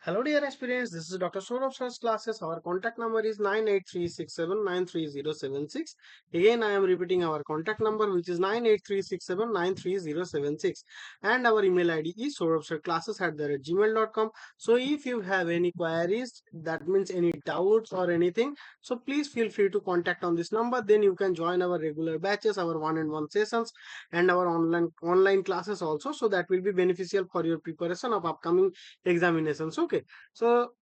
Hello dear aspirants, this is Dr. Sourav Sir's classes. Our contact number is 98367930076. Again, I am repeating our contact number, which is 98367930076. And our email ID is souravsirclasses@gmail.com. So if you have any queries, that means any doubts or anything, so please feel free to contact on this number. Then you can join our regular batches, our one-on-one sessions, and our online classes also. So that will be beneficial for your preparation of upcoming examinations. Okay, so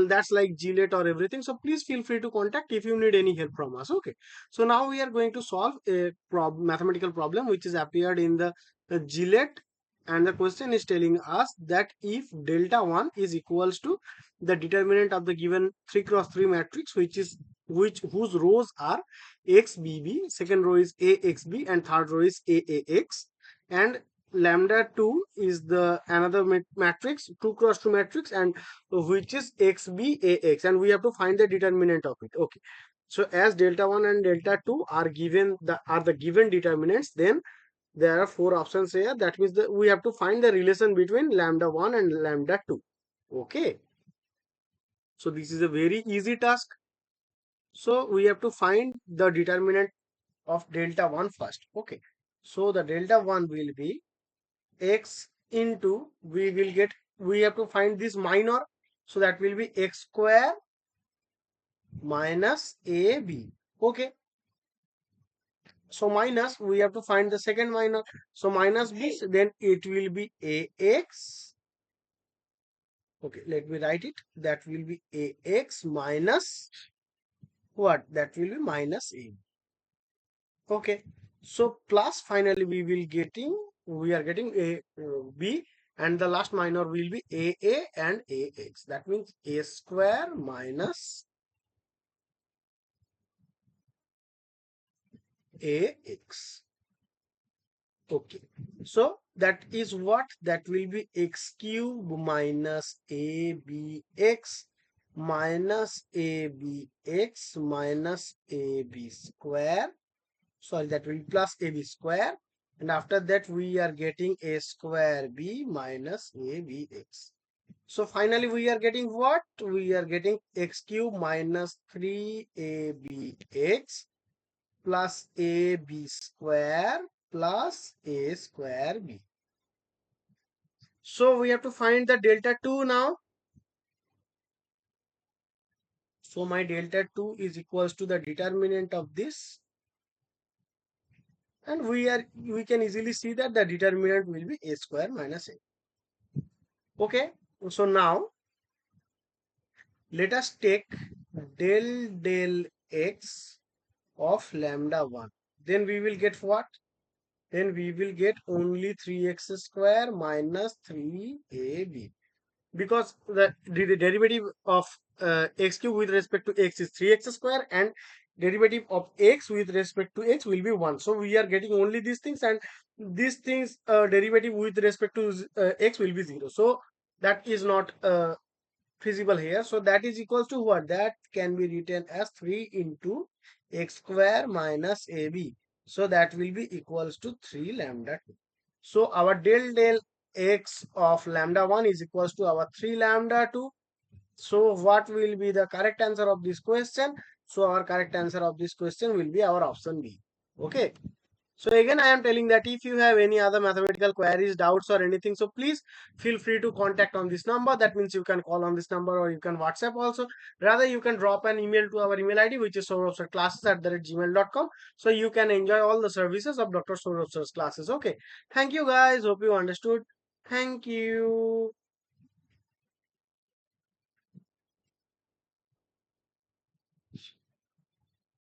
that's like GLET or everything, so please feel free to contact if you need any help from us. Okay, so now we are going to solve a mathematical problem which is appeared in the GLET, and the question is telling us that if delta 1 is equals to the determinant of the given 3 cross 3 matrix, whose rows are xbb, second row is axb, and third row is aax, and lambda 2 is the another matrix, 2 cross 2 matrix, and which is xbax, and we have to find the determinant of it. Okay, so as delta 1 and delta 2 are the given determinants, then there are four options here. That means that we have to find the relation between lambda 1 and lambda 2. Okay, so this is a very easy task. So we have to find the determinant of delta 1 first. Okay, so the delta 1 will be x into, we have to find this minor, so that will be x square minus ab. Okay, so minus, we have to find the second minor, so minus b, so then it will be ax. Okay, let me write it. That will be ax minus what? That will be minus a. Okay, so plus, finally we are getting a b, and the last minor will be aa and ax. That means a square minus ax. Okay, so that is what? That will be x cube minus abx minus abx minus ab square. Sorry, that will be plus ab square, and after that we are getting a square b minus abx. So finally we are getting what? We are getting x cube minus 3abx plus ab square plus a square b. So we have to find the delta 2 now. So my delta 2 is equals to the determinant of this, and we can easily see that the determinant will be a square minus a. Okay, so now let us take del x of lambda 1. Then we will get what? Then we will get only 3x square minus 3ab, because the derivative of x cube with respect to x is 3x square, and derivative of x with respect to x will be 1. So we are getting only these things, and these things derivative with respect to x will be 0. So that is not feasible here. So that is equals to what? That can be written as 3 into x square minus ab. So that will be equals to 3 lambda 2. So our del x of lambda 1 is equals to our 3 lambda 2. So what will be the correct answer of this question? So our correct answer of this question will be our option B. Okay. So again, I am telling that if you have any other mathematical queries, doubts or anything, so please feel free to contact on this number. That means you can call on this number, or you can WhatsApp also. Rather, you can drop an email to our email ID, which is souravsirclasses@gmail.com. So you can enjoy all the services of Dr. Sourav Sir's classes. Okay. Thank you guys. Hope you understood. Thank you.